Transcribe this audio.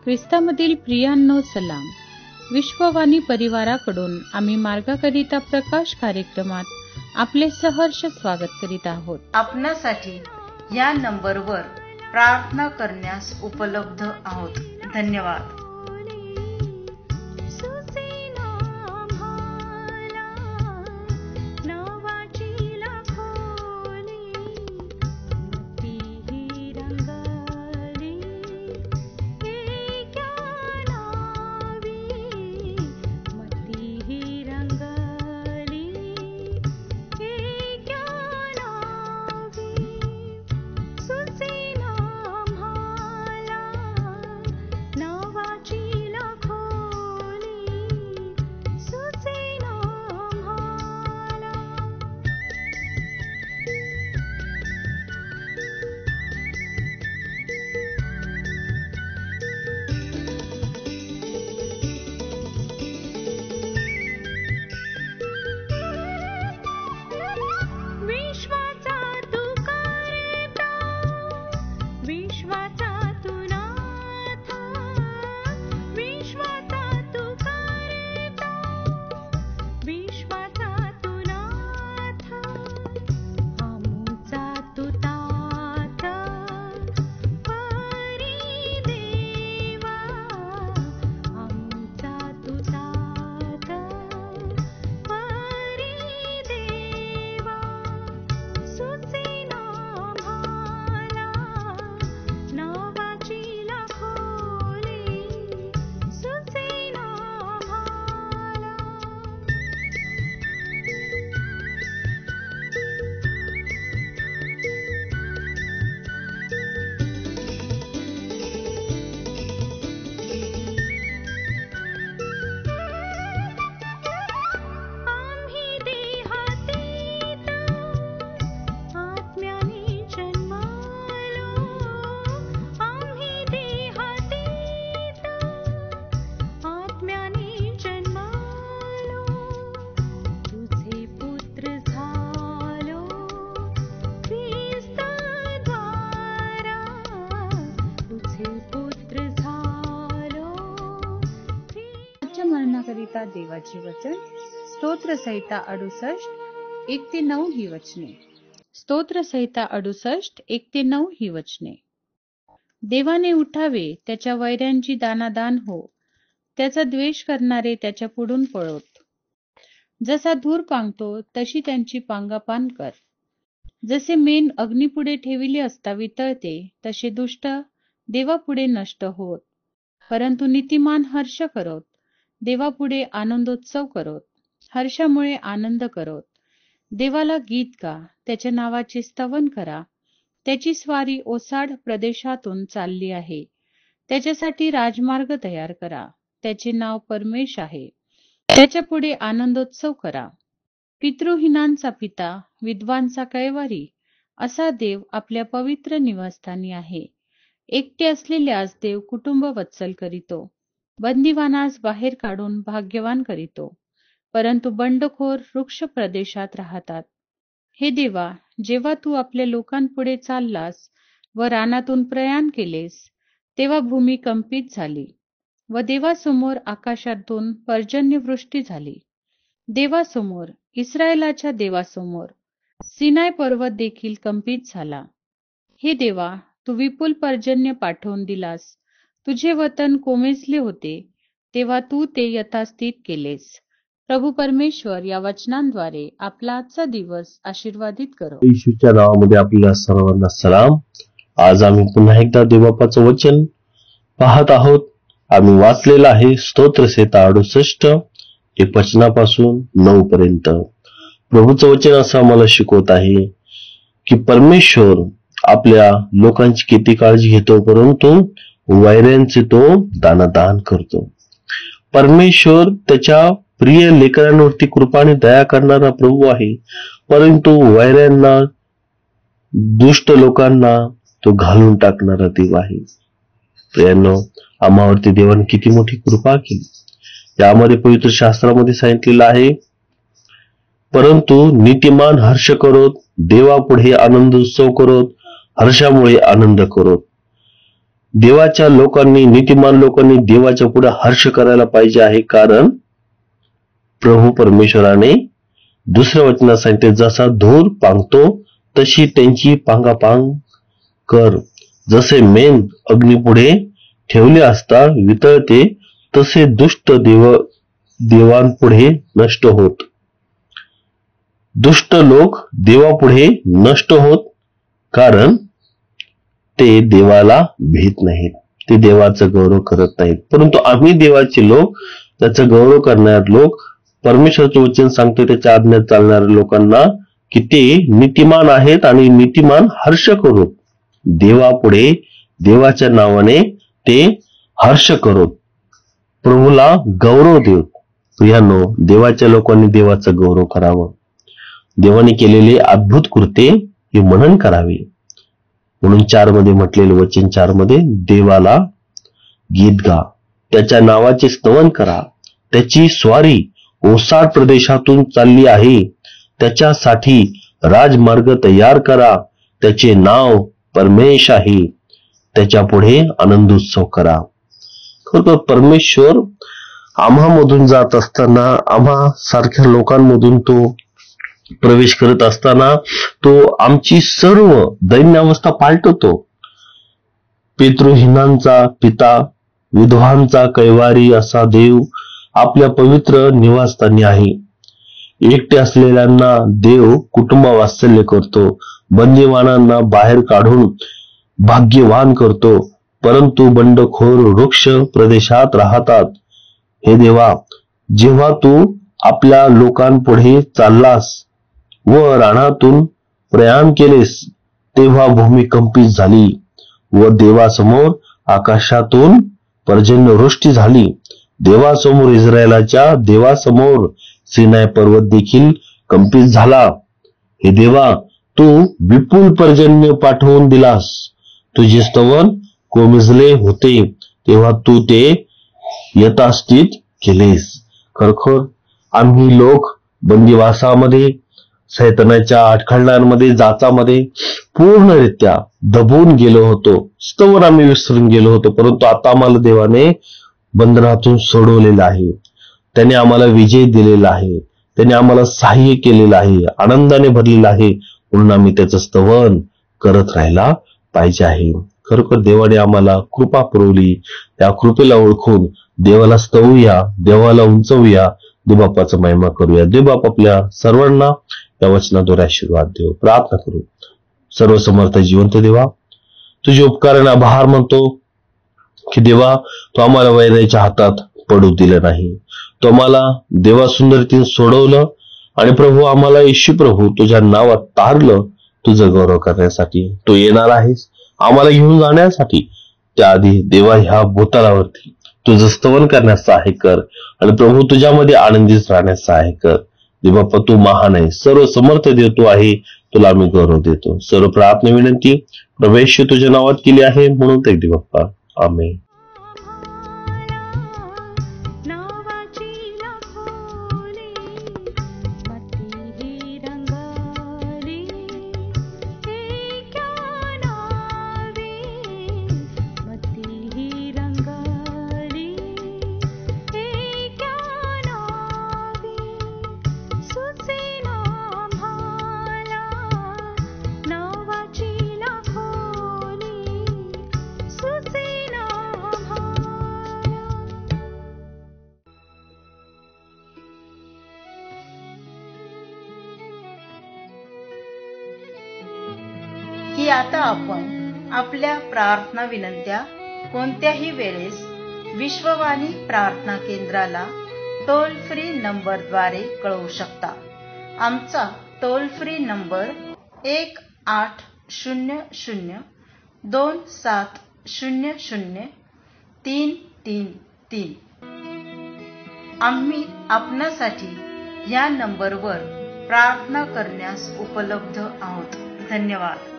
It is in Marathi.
ख्रिस्तामधील प्रियांनो सलाम. विश्ववाणी परिवाराकडून आम्ही मार्गाकरिता प्रकाश कार्यक्रमात आपले सहर्ष स्वागत करीत आहोत. आपणासाठी या नंबरवर प्रार्थना करण्यास उपलब्ध आहोत. धन्यवाद. मरणाकरिता देवाचे वचन. स्तोत्रसंहिता 68 1-9 ही वचने. स्तोत्रसंहिता 68 1-9 ही वचने. देवाने उठावे, त्याच्या वैऱ्यांची दानादान हो. त्याचा द्वेष करणारे त्याच्या पुढून पळोत. जसा धूर पांगतो तशी त्यांची पांगापान कर. जसे मेण अग्नीपुढे ठेविले असता वितळते, तसे दुष्ट देवापुढे नष्ट होत. परंतु नीतिमान हर्ष करोत. देवापुढे आनंदोत्सव करोत. हर्षामुळे आनंद करोत. देवाला गीत गा. त्याच्या नावाचे स्तवन करा. त्याची स्वारी ओसाड प्रदेशातून चालली आहे. त्याच्यासाठी राजमार्ग तयार करा. त्याचे नाव परमेश आहे. त्याच्या पुढे आनंदोत्सव करा. पितृहीनांचा पिता, विद्वांचा कैवारी असा देव आपल्या पवित्र निवासस्थानी आहे. एकटे असलेल्यास देव कुटुंब वत्सल करीतो. बंदिवानास बाहेर काढून भाग्यवान करीतो. परंतु बंडखोर वृक्ष प्रदेशात राहतात. हे देवा, जेव्हा तू आपल्या लोकांपुढे चाललास व रानातून प्रयाण केलेस, तेव्हा भूमी कंपित झाली व देवासमोर आकाशातून पर्जन्यवृष्टी झाली. देवासमोर, इस्रायलाच्या देवासमोर सिनाय पर्वत देखील कंपित झाला. हे देवा, तू विपुल पर्जन्य पाठवून दिलास. तुझे वतन कोमेजले होते, तेव्हा तू ते यथास्थित केलेस. प्रभू परमेश्वर या वचनांद्वारे आपला आजचा दिवस आशीर्वादित करो. येशूच्या नावामध्ये आपल्या सर्वांना सलाम. आज आम्ही पुन्हा एकदा देवबापाचं वचन पाहत आहोत. आम्ही वाचलेलं आहे स्तोत्रसंहिता 68 एक वचनापासून 9 पर्यंत. प्रभूचं वचन असं आम्हाला शिकवत आहे की परमेश्वर आपल्या लोकांची किती काळजी घेतो, परंतु वैऱ्यांचे तो दानादान करतो. परमेश्वर त्याच्या प्रिय लेकरांवरती कृपाने दया करणारा प्रभू आहे, परंतु वैऱ्यांना, दुष्ट लोकांना तो घालून टाकणारा देव आहे. प्रियांनो, आम्हावरती देवाने किती मोठी कृपा केली. यामध्ये पवित्र शास्त्रामध्ये सांगितलेलं आहे, परंतु नीतिमान हर्ष करोत, देवापुढे आनंद उत्सव करोत, हर्षामुळे आनंद करोत. देवाच्या लोकांनी, नीतिमान लोकांनी देवाच्या पुढे हर्ष करायला पाहिजे आहे, कारण प्रभू परमेश्वराने दुसऱ्या वचनात सांगितले, जसा धूर पांगतो तशी त्यांची पांगापांग कर. जसे मेण अग्नीपुढे ठेवले असता वितळते, तसे दुष्ट देवांपुढे नष्ट होत. दुष्ट लोक देवापुढे नष्ट होत, कारण ते देवाला भीत नाहीत, ते देवाचा गौरव करत नाहीत. परंतु आम्ही देवाचे लोक, त्याचा गौरव करणारे लोक, परमेश्वराचे वचन सांगतो त्याच्या आज्ञेत चालणाऱ्या लोकांना की ते नीतिमान आहेत आणि नीतिमान हर्ष करोत. देवापुढे देवाच्या नावाने ते हर्ष करोत, प्रभूला गौरव देत. प्रियानो, देवाच्या लोकांनी देवाचा गौरव करावं. देवाने केलेले अद्भुत कृत्ये हे मनन करावे. म्हणून 4 मध्ये म्हटलेले वचन 4 मध्ये, देवाला गीत गा, त्याच्या नावाचे स्तवन करा. त्याची स्वारी ओसाड प्रदेशातून चालली आहे, त्याच्यासाठी राजमार्ग तयार करा. त्याचे नाव परमेश आहे, त्याच्या पुढे आनंदोत्सव करा. खरं परमेश्वर आम्हामधून जात असताना, आम्हा सारख्या लोकांमधून तो प्रवेश करत असताना तो आमची सर्व दैन्यावस्था पालटतो. पितृहीनांचा पिता, विधवांचा कैवारी असा देव आपल्या पवित्र निवासस्थानी आहे. एकटे असलेल्यांना देव कुटुंब वात्सल्य करतो, बंदीवानांना बाहेर काढून भाग्यवान करतो. परंतु बंडखोर वृक्ष प्रदेशात राहतात. हे देवा, जेव्हा तू आपल्या लोकांपुढे चाललास व रानातून प्रयाण केलेस, तेव्हा भूमी कंपित झाली व देवासमोर आकाशातून पर्जन्यवृष्टी झाली. देवासमोर, इस्रायलाच्या देवासमोर सिनाय पर्वत देखील कंपित झाला. हे देवा, तू विपुल पर्जन्य पाठवून दिलास. तुझे स्तवन कोमिजले होते, तेव्हा तू ते यथास्थित केलेस. खरोखर आम्ही लोक बंदिवासामध्ये, सैतानाच्या आटखळण्यांमध्ये, जाचामध्ये पूर्णरित्या दबून गेलो होतो. स्तवन आम्ही विसरून गेलो होतो. परंतु आता आम्हाला देवाने बंधनातून सोडवलेलं आहे. त्याने आम्हाला विजय दिलेला आहे. त्याने आम्हाला सहाय्य केलेलं आहे, आनंदाने भरलेलं आहे. म्हणून आम्ही त्याचं स्तवन करत राहायला पाहिजे आहे. खरोखर देवाने आम्हाला कृपा पुरवली. त्या कृपेला ओळखून देवाला स्तवूया, देवाला उंचवूया, देवबापाचा महिमा करूया. देवबाप आपल्या सर्वांना या वचनाद्वारे आशीर्वाद देव. प्रार्थना करू. सर्वसमर्थ जिवंत देवा, तुझे उपकाराने आभार मानतो की देवा, तू आम्हाला वैराच्या हातात पडू दिलं नाही. तो आम्हाला देवा सुंदरतेने सोडवलं आणि प्रभू, आम्हाला येशू प्रभू तुझ्या नावात तारलं तुझं गौरव करण्यासाठी. तू येणार आहेस आम्हाला घेऊन जाण्यासाठी. त्याआधी देवा, ह्या भूतलावरती तुझं स्तवन करण्यास सहाय्य कर आणि प्रभू तुझ्यामध्ये आनंदित राहण्यास सहाय्य कर. देवबाप्पा, तू महान आहे, सर्व समर्थ देव तू आहे. तुला आम्ही गौरव देतो. सर्व प्रार्थना विनंती प्रवेश तुझ्या नावात केली आहे, म्हणून ते देवबाप्पा, आमेन. की आता आपण आपल्या प्रार्थना विनंत्या कोणत्याही वेळेस विश्ववाणी प्रार्थना केंद्राला टोल फ्री नंबरद्वारे कळवू शकता. आमचा टोल फ्री नंबर 1800-2700-333. आम्ही आपणासाठी या नंबरवर प्रार्थना करण्यास उपलब्ध आहोत. धन्यवाद.